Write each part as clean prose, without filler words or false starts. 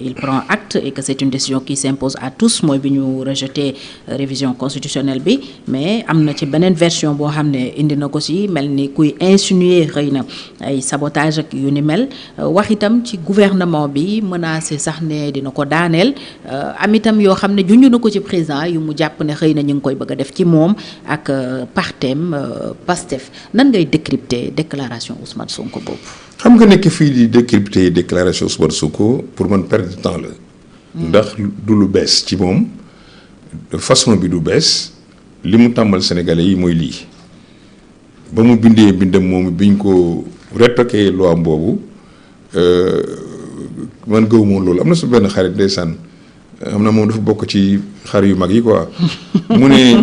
Il prend acte et que c'est une décision qui s'impose à tous mooy bi ñu rejeté révision constitutionnelle bi mais am na ci beneen version boo xam ne indi na ko si mel ni kuy insinuer xëy na ay sabotage ak yu ni mel wax itam ci gouvernement bi menacé sax ne dina ko daaneel am itam yoo xam ne junj na ko ci président yu mu jàpp ne xëy na ñu ngi koy bëgg a def ci moom ak partem Pastef nan ngay décrypter déclaration Ousmane Sonko boobu. xam nga nekk fii di décrypter déclaration Ousmane Sonko pour man perdre de temps la. ndax du lu bees ci moom façon bi du bees li mu tàmbal Sénégalais yi mooy lii ba mu bindee bindam moom biñ ko retoqué loi boobu man gëw moom loolu am na su benn xarit ndeysaan am na moom dafa bokk ci xar yu mag yi quoi mu ne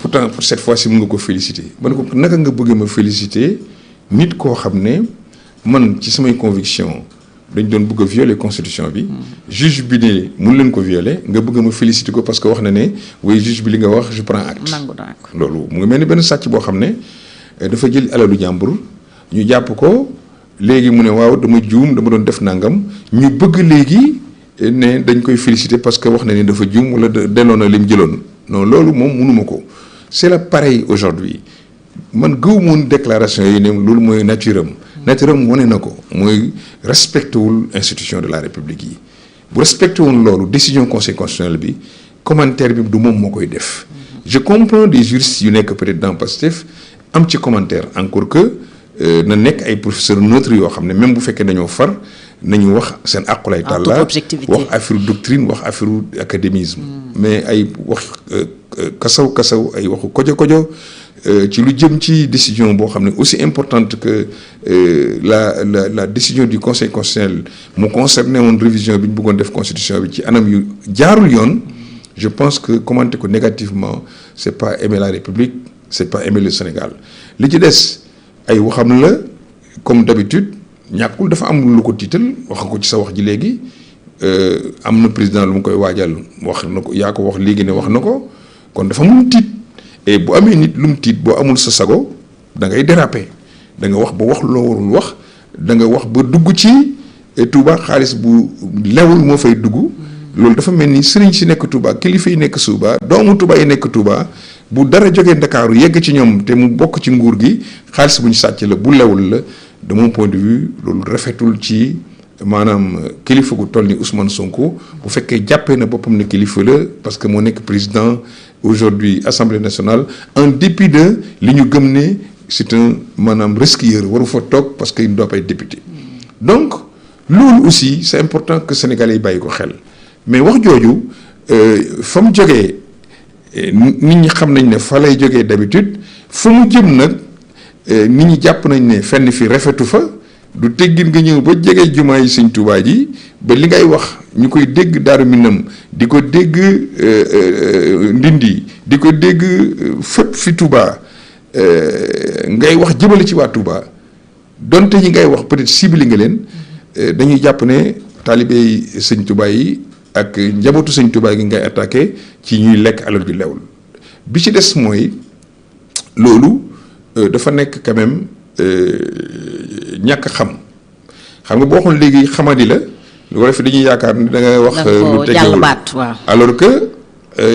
pourtant pour cette fois-ci mun nga ko féliciter man ko naka nga bëgg ma féliciter nit koo xam ne. man ci samay conviction dañ doon bëgg a violer constitution bi juge bi ne mun leen ko violer nga bëgg ma féliciter ko parce que wax na ne way juge bi li nga wax je prends acte loolu mu ngi mel ni benn sàcc boo xam ne dafa jël alalu jàmbur ñu jàpp ko léegi mu ne waaw dama juum dama doon def nangam ñu bëgg léegi ne dañ koy féliciter parce que wax na ne dafa juum wala delloo na lim jëloon non loolu moom mënuma ko c'est la pareil aujourd'hui man gëw moon déclaration yi ne loolu mooy nature am wane na ko mooy respecté wul institution de la république yi bu respecté woon loolu décision conseil constitutionnel bi commentaire bi du moom moo koy def je comprends des juristes yu nekk peut-être dans Pastef am ci commentaire encore que na nekk ay professeurs neutres yoo xam ne même bu fekkee dañoo far nañu wax seen aqulay tàlla wax affaire doctrine wax affaire académisme mais ay wax kasaw ay waxu kojo ci lu jëm ci décision boo xam ne aussi importante que la décision du conseil constitutionnel mu concerné woon révision bi ñu bëggoon def constitution bi ci anam yu jaarul yoon je pense que commenter ko négativement c'est pas aimer la République c'est pas aimer le Sénégal li ci des ay waxam la comme d'habitude ñàkkul dafa am lu ko tiital wax ko ci sa wax ji léegi am na président lu mu koy waajal wax na ko yaa ko wax léegi ne wax na ko kon dafa mun tiit et bu amee nit lu mu tiit boo amul sa sago da ngay déraper da nga wax ba wax loo warul wax da nga wax ba dugg ci Touba xaalis bu lewul moo fay dugg loolu dafa mel ni sëriñ si nekk Touba kilifa yi nekk Touba doomu Touba yi nekk Touba bu dara jógee Ndakaaru yegg ci ñoom te mu bokk ci nguur gi xaalis bu ñu sàcc la bu lewul la de mon point de vue loolu rafetul ci maanaam kilifa gu toll ni Ousmane Sonko bu fekkee jàppee na boppam ne kilifa la parce que moo nekk président aujourd'hui Assemblée nationale en dépit de li ñu gëm ne c'est un maanaam resquilleur waru fa toog parce que il ne doit pas être député donc loolu aussi c'est important que Sénégalais yi bàyyi ko xel mais wax jooju fa mu jógee nit ñi xam nañ ne fa lay jógee d'habitude fu mu jëm nag nit ñi jàpp nañ ne fenn fi rafetu fa du teggin nga ñëw ba jege jumaa yi Sëñ Tuubaa ji ba li ngay wax ñu koy dégg Daaru Minam di ko dégg Ndindi di ko dégg fépp fi Tuubaa ngay wax jëmale ci waa Tuubaa donte ñi ngay wax peut-être ciblé nga leen dañuy jàpp ne taalibe yi Sëñ Tuubaa yi ak njabootu Sëñ Tuubaa gi ngay attaqué ci ñuy lekk alal ju lewul bi ci des mooy loolu dafa nekk quand même ñàkk xam nga boo xool léegi xamadi la lu ko def dañuy yaakaar ne da ngay wax lu tegewul alors que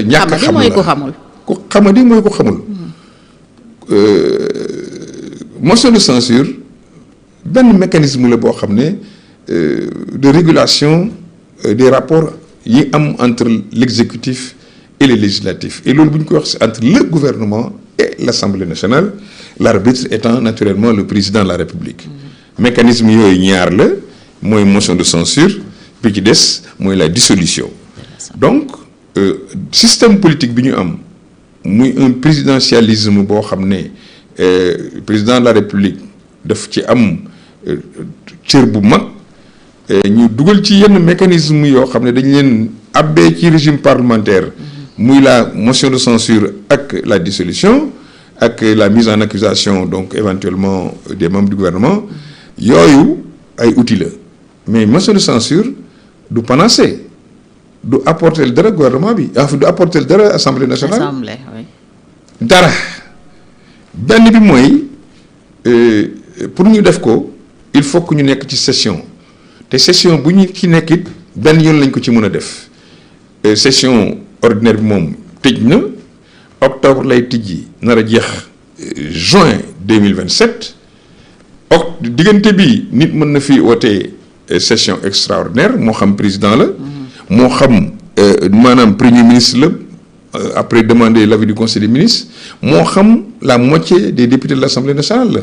ñàkk xam la ku xamadi mooy ko xamul motion de censure benn mécanisme la boo xam ne de régulation des rapports yi am entre l'exécutif et le législatif et loolu bu ñu koy wax entre le gouvernement et l'Assemblée nationale l'arbitre étant naturellement le président de la République mécanisme yooyu ñaar la mooy motion de censure bi ci des mooy la dissolution donc système politique bi ñu am muy un présidentialisme boo xam ne président de la République daf ci am cër bu mag ñu dugal ci yenn mécanisme yoo xam ne dañ leen abbee ci régime parlementaire muy la motion de censure ak la dissolution ak la mise en accusation donc éventuellement des membres du gouvernement yooyu ay outils la mais motion de censure du panacée du apporter dara gouvernement bi du apporter dara assemblée nationale dara benn bi mooy pour ñu def ko il faut que ñu nekk ci session te session bu ñu ci nekkit benn yoon lañ ko ci mën a def session ordinaire bi moom tëj na octobre lay tijji nar a jeex juin 2027 diggante bi nit mën na fi wootee session extraordinaire moo xam président la moo xam maanaam premier ministre la après demander l'avis du conseil des ministres moo xam la moitié des députés de l'Assemblée nationale la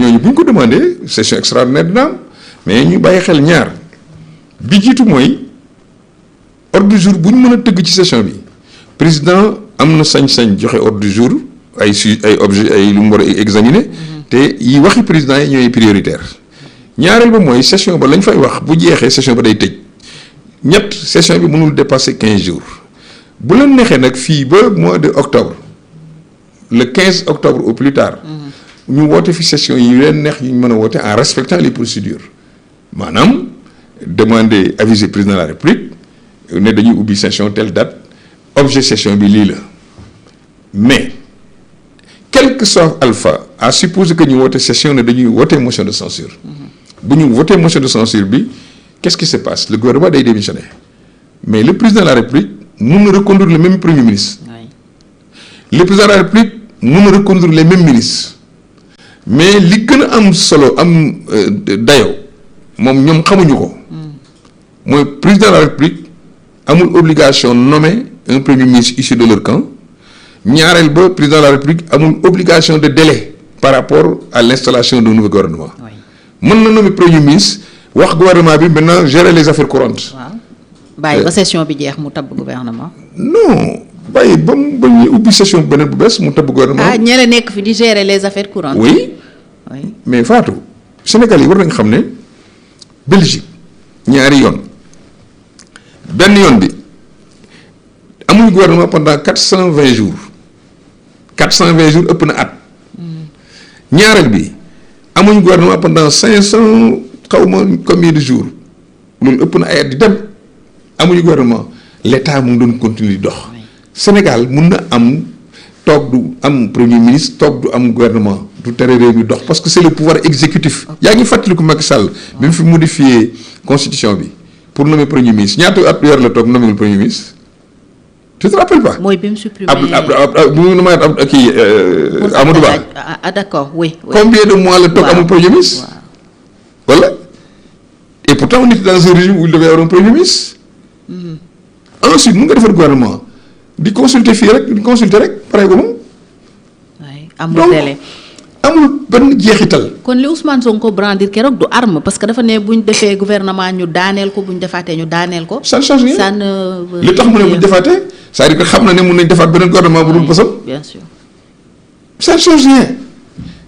ñooñu bu ñu ko demandé session extraordinaire dina am mais ñu bàyyi xel ñaar bi jiitu mooy ordre du jour bu ñu mën a tëgg ci session bi président am na sañ-sañ joxe ordre du jour ay objet ay lu mu war a examiner te yi waxi président yi ñooy prioritaire ñaareel ba mooy session ba lañ fay wax bu jeexee session ba day tëj ñett session bi mënul dépasser 15 jours bu leen neexee nag fii ba mois de octobre le 15 octobre au plus tard ñu woote fi session yi leen neex ñu mën a woote en respectant les procédures maanaam demander aviser président de la République ne dañuy ubbi session telle date objet session bi lii la mais quel que soit alpha à supposer que ñu woote session ne dañuy woote motion de censure bu ñu wootee motion de censure bi qu'est-ce qui se passe le gouvernement day démissionner mais le président de la République mun na reconduire le même premier ministre le président de la République mun na reconduire les mêmes ministres mais li gën a am solo am dayo moom ñoom xamuñu ko mooy président de la République amul obligation nommer un premier ministre issu de leur camp ñaareel ba président de la République amul obligation de délai par rapport à l'installation d'un nouveau gouvernement mën na nommer premier ministre wax gouvernement bi maintenant gérer les affaires courantes. waaw bàyyi ba session bi jeex mu tabb gouvernement. non bàyyi ba ñu ubbi session beneen bu bees mu tabb gouvernement. ah ñeneen nekk fi di gérer les affaires courantes. oui mais Fatou Sénégal yi war nañ xam ne Belgique ñaari yoon benn yoon bi amuñu gouvernement pendant 420 jours 420 jours ëpp na at. ñaareel bi amuñu gouvernement pendant 500 xaw ma combien de jours loolu ëpp na ay at di dem amuñu gouvernement l'État mu ngi doon continuer di dox. Sénégal mun na am toog du am premier ministre toog du am gouvernement du tere réew mi dox parce que c'est le pouvoir exécutif. yaa ngi fàttaliku Macky Sall. bi mu fi modifier constitution bi pour nommer premier ministre ñaata at weer la toog nommer premier ministre. tu te rappelles pas. mooy bi mu supprimé bu mu nommé kii Amadou Ba. ah d'accord oui. combien de mois la toog amul premier ministre. voilà et pourtant on était dans un régime où il devait avoir un premier ministre. ensuite mu nga defar gouvernement di consulter fii rek di consulter rek pare ko moom. amul délai amul benn jeexital. kon li Ousmane Sonko brandir keroog du arme parce que dafa ne bu ñu defee gouvernement ñu daaneel ko bu ñu defaatee ñu daaneel ko. ça ne change rien ça ne li tax mu ne bu ñu defaatee c'est-à-dire que xam na ne mun nañ defaat beneen gouvernement bu dul bësam. bien sûr ça ne change rien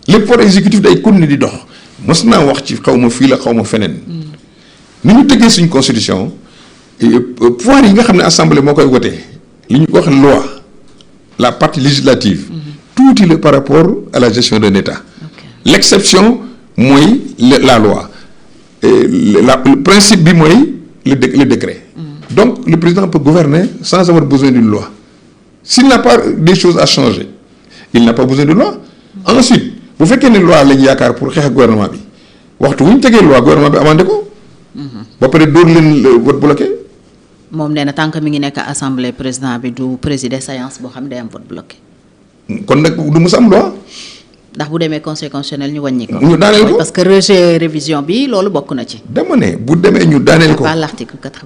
le pouvoir exécutif day continuer di dox mos naa wax ci xaw ma fii la xaw ma feneen. ni ñu tëggee suñu constitution pouvoir yi nga xam ne assemblée moo koy wote li ñu ko wax loi la partie législative. tuuti la par rapport à la gestion d'un État. L'exception mooy la loi le principe bi mooy le décret. Donc le président peut gouverner sans avoir besoin d'une loi. S'il n'a pas des choses à changer il n'a pas besoin de loi. Ensuite bu fekkee ne loi lañu yaakaar pour xeex ak gouvernement bi waxtu wu ñu tegee loi gouvernement bi amandé ko. ba pare dóor leen vote bloqué. moom nee na tant que mi ngi nekk assemblée président bi du présider séance boo xam ne day am vote bloqué. kon nag du mës am loi. ndax bu demee conseil constitutionnel ñu wàññi ko. ñu daaneel ko parce que rejet révision bi loolu bokk na ci. dama ne bu demee ñu daaneel ko. pas l'article 80.